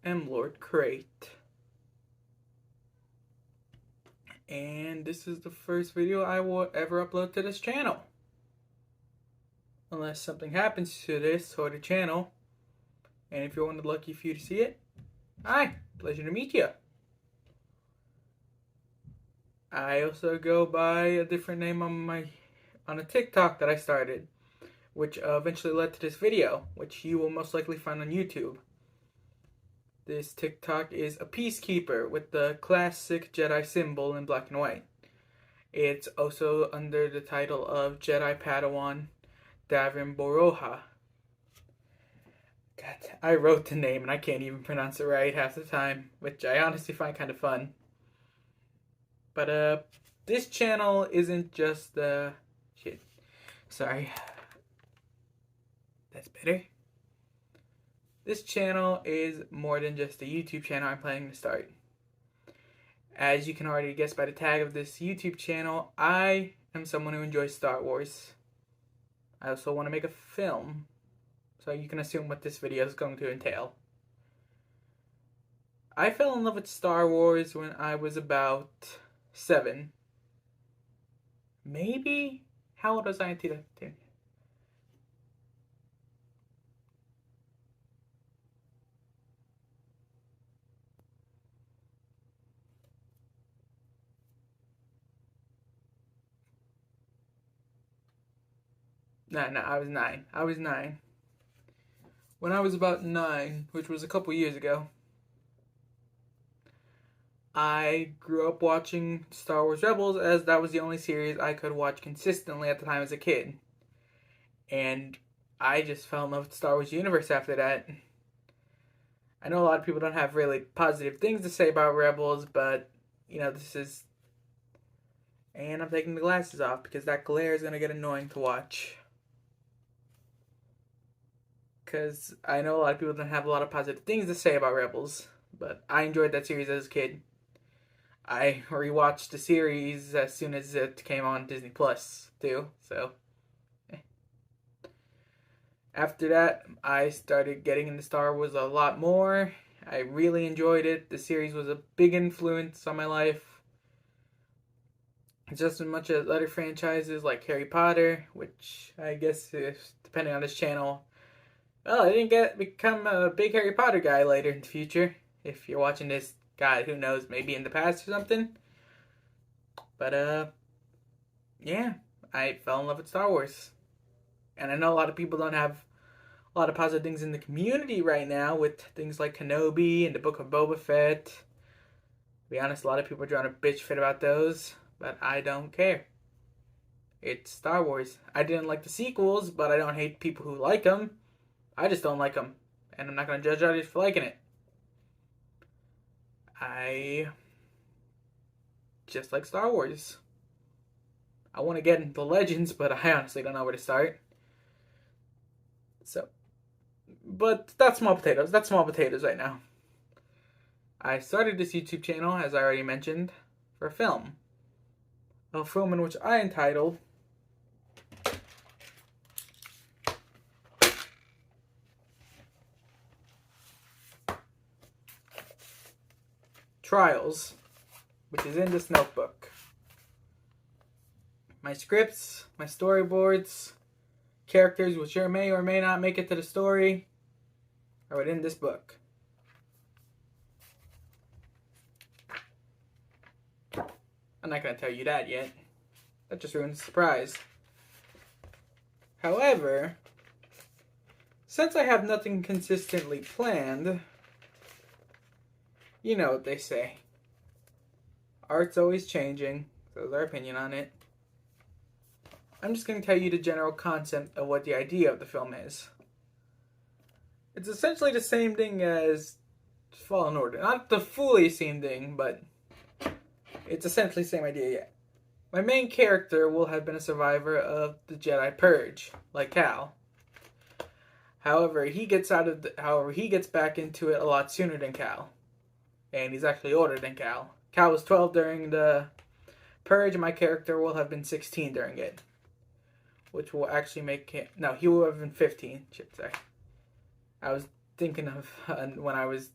am Lord Crate, and this is the first video I will ever upload to this channel. Unless something happens to this or the channel, and if you're one of the lucky few to see it, hi, pleasure to meet you. I also go by a different name on a TikTok that I started, which eventually led to this video, which you will most likely find on YouTube. This TikTok is a Peacekeeper with the classic Jedi symbol in black and white. It's also under the title of Jedi Padawan Davin Boroha. God, I wrote the name and I can't even pronounce it right half the time, which I honestly find kind of fun. But this channel isn't just shit. Sorry. That's better. This channel is more than just a YouTube channel I'm planning to start. As you can already guess by the tag of this YouTube channel, I am someone who enjoys Star Wars. I also want to make a film, so you can assume what this video is going to entail. I fell in love with Star Wars when I was about 7. Maybe? How old was I in 2010? No, I was 9. I was 9. When I was about 9, which was a couple years ago, I grew up watching Star Wars Rebels, as that was the only series I could watch consistently at the time as a kid. And I just fell in love with the Star Wars universe after that. I know a lot of people don't have really positive things to say about Rebels, but, you know, this is... And I'm taking the glasses off because that glare is going to get annoying to watch. Because I know a lot of people don't have a lot of positive things to say about Rebels, but I enjoyed that series as a kid. I rewatched the series as soon as it came on Disney Plus, too, so... After that, I started getting into Star Wars a lot more. I really enjoyed it. The series was a big influence on my life. Just as much as other franchises like Harry Potter, which I guess, depending on this channel... Well, I didn't become a big Harry Potter guy later in the future. If you're watching this, God, who knows, maybe in the past or something. But, yeah, I fell in love with Star Wars. And I know a lot of people don't have a lot of positive things in the community right now with things like Kenobi and the Book of Boba Fett. To be honest, a lot of people are trying to bitch fit about those, but I don't care. It's Star Wars. I didn't like the sequels, but I don't hate people who like them. I just don't like them, and I'm not going to judge others for liking it. I just like Star Wars. I want to get into Legends, but I honestly don't know where to start. So, but that's small potatoes. That's small potatoes right now. I started this YouTube channel, as I already mentioned, for a film. A film in which I entitled Trials, which is in this notebook. My scripts, my storyboards, characters which may or may not make it to the story are within this book. I'm not going to tell you that yet. That just ruins the surprise. However, since I have nothing consistently planned, you know what they say. Art's always changing, so is our opinion on it. I'm just going to tell you the general concept of what the idea of the film is. It's essentially the same thing as Fallen Order. Not the fully same thing, but it's essentially the same idea, yeah. My main character will have been a survivor of the Jedi Purge, like Cal. However, he gets back into it a lot sooner than Cal. And he's actually older than Cal. Cal was 12 during the Purge, and my character will have been 16 during it. Which will actually make him... No, he will have been 15. Shit, sorry. I was thinking of when I was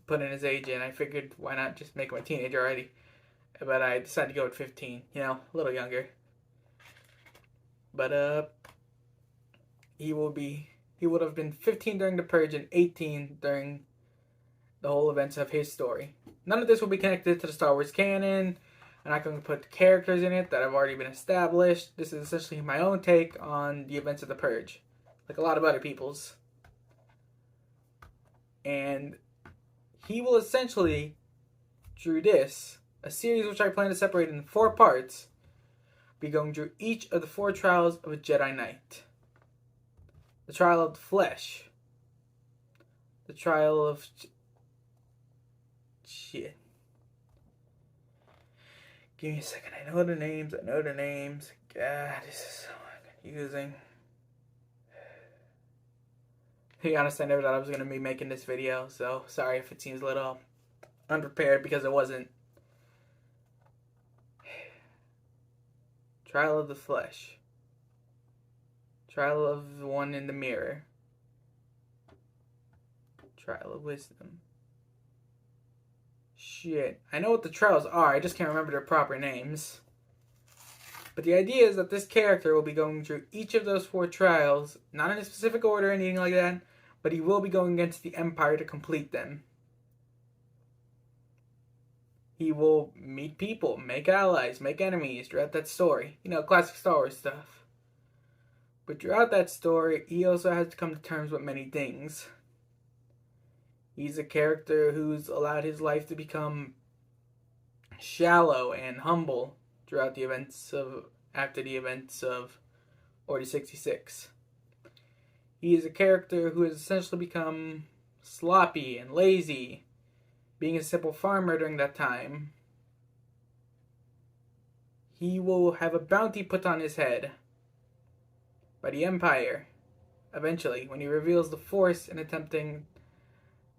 put in his age in. I figured why not just make him a teenager already. But I decided to go with 15. You know, a little younger. But he would have been 15 during the Purge and 18 during the whole events of his story. None of this will be connected to the Star Wars canon. I'm not going to put characters in it that have already been established. This is essentially my own take on the events of the Purge, like a lot of other people's. And he will essentially, through this, a series which I plan to separate in 4 parts, be going through each of the 4 trials of a Jedi Knight. The trial of the flesh. The trial of... Shit. Give me a second. I know the names. God, this is so confusing. To be honest, I never thought I was going to be making this video, so sorry if it seems a little unprepared because it wasn't. Trial of the flesh. Trial of the one in the mirror. Trial of wisdom. Shit. I know what the trials are, I just can't remember their proper names. But the idea is that this character will be going through each of those 4 trials, not in a specific order or anything like that, but he will be going against the Empire to complete them. He will meet people, make allies, make enemies throughout that story. You know, classic Star Wars stuff. But throughout that story, he also has to come to terms with many things. He's a character who's allowed his life to become shallow and humble throughout the events of, after the events of Order 66. He is a character who has essentially become sloppy and lazy, being a simple farmer during that time. He will have a bounty put on his head by the Empire, eventually, when he reveals the Force in attempting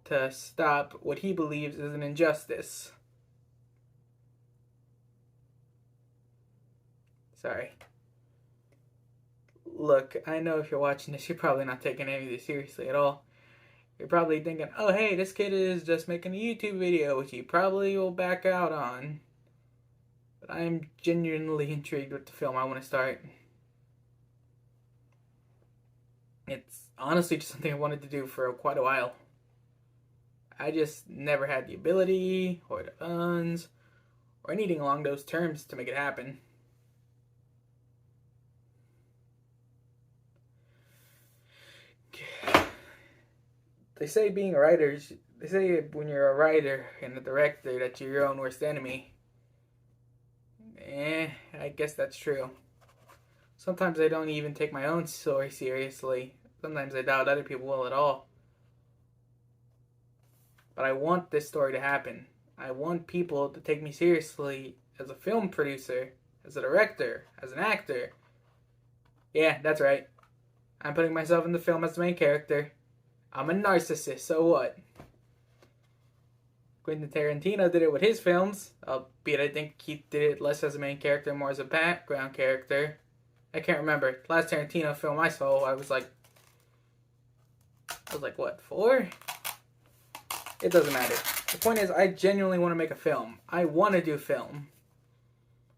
to stop what he believes is an injustice. Sorry. Look, I know if you're watching this, you're probably not taking any of this seriously at all. You're probably thinking, oh hey, this kid is just making a YouTube video, which he probably will back out on. But I am genuinely intrigued with the film I want to start. It's honestly just something I wanted to do for quite a while. I just never had the ability, or the funds, or anything along those terms to make it happen. They say when you're a writer and a director that you're your own worst enemy. I guess that's true. Sometimes I don't even take my own story seriously. Sometimes I doubt other people will at all. But I want this story to happen. I want people to take me seriously as a film producer, as a director, as an actor. Yeah, that's right. I'm putting myself in the film as the main character. I'm a narcissist, so what? Quentin Tarantino did it with his films, albeit I think he did it less as a main character, more as a background character. I can't remember. Last Tarantino film I saw, I was like, what, 4? It doesn't matter. The point is, I genuinely want to make a film. I want to do film.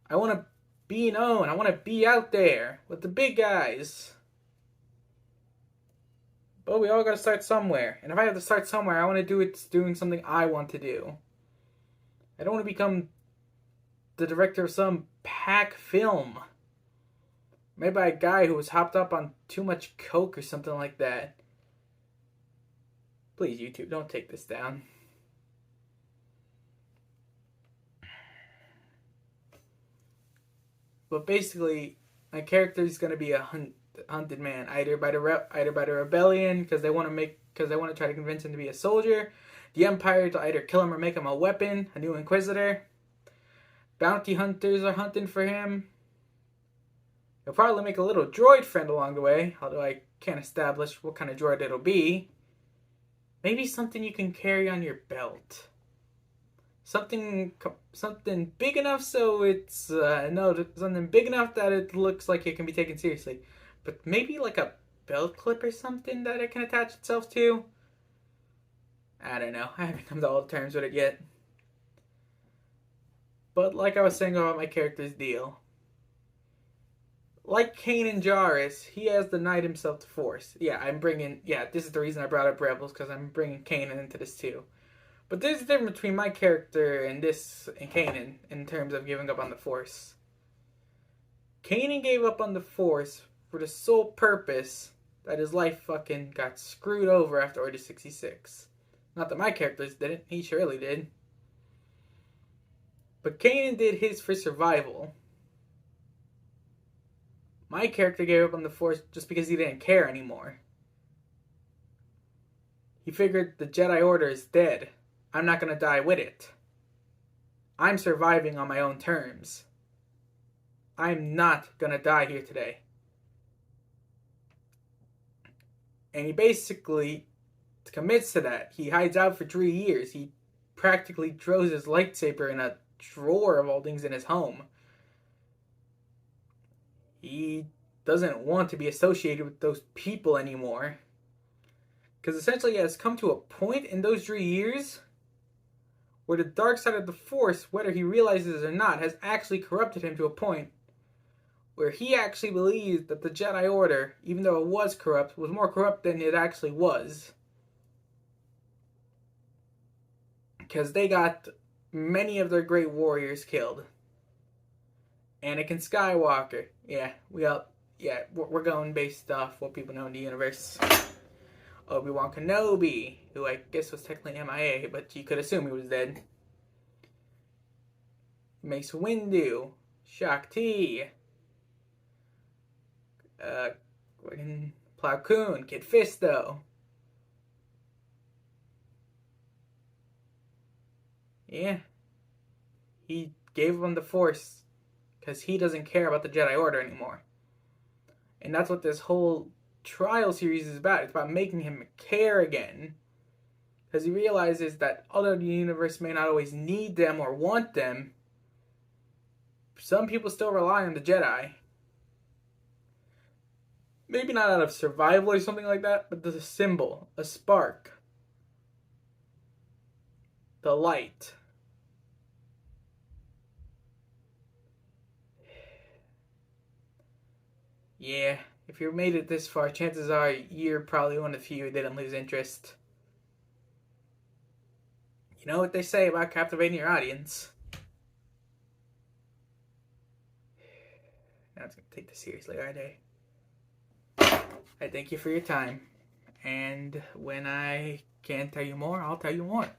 I want to be known. I want to be out there with the big guys. But we all gotta start somewhere. And if I have to start somewhere, I want to do it doing something I want to do. I don't want to become the director of some pack film made by a guy who was hopped up on too much coke or something like that. Please, YouTube, don't take this down. But basically, my character is gonna be a hunted man, either by the rebellion because they want to try to convince him to be a soldier, the Empire to either kill him or make him a weapon, a new Inquisitor. Bounty hunters are hunting for him. He'll probably make a little droid friend along the way, although I can't establish what kind of droid it'll be. Maybe something you can carry on your belt. Something big enough so it's something big enough that it looks like it can be taken seriously. But maybe like a belt clip or something that it can attach itself to. I don't know. I haven't come to all terms with it yet. But like I was saying about my character's deal, like Kanan Jarrus, he has denied himself to Force. This is the reason I brought up Rebels, because I'm bringing Kanan into this too. But there's a difference between my character and Kanan in terms of giving up on the Force. Kanan gave up on the Force for the sole purpose that his life fucking got screwed over after Order 66. Not that my characters didn't, he surely did. But Kanan did his for survival. My character gave up on the Force just because he didn't care anymore. He figured the Jedi Order is dead. I'm not gonna die with it. I'm surviving on my own terms. I'm not gonna die here today. And he basically commits to that. He hides out for 3 years. He practically throws his lightsaber in a drawer of all things in his home. He doesn't want to be associated with those people anymore. Because essentially he has come to a point in those 3 years where the dark side of the Force, whether he realizes it or not, has actually corrupted him to a point where he actually believes that the Jedi Order, even though it was corrupt, was more corrupt than it actually was. Because they got many of their great warriors killed. Anakin Skywalker. We're going based off what people know in the universe. Obi-Wan Kenobi, who I guess was technically MIA, but you could assume he was dead. Mace Windu, Shaak Ti, Plo Koon, Kit Fisto. Yeah. He gave them the Force because he doesn't care about the Jedi Order anymore. And that's what this whole trial series is about. It's about making him care again. Because he realizes that although the universe may not always need them or want them, some people still rely on the Jedi. Maybe not out of survival or something like that, but there's a symbol, a spark. The light. Yeah, if you made it this far, chances are you're probably one of the few who didn't lose interest. You know what they say about captivating your audience. Now it's going to take this seriously, aren't I? I thank you for your time. And when I can tell you more, I'll tell you more.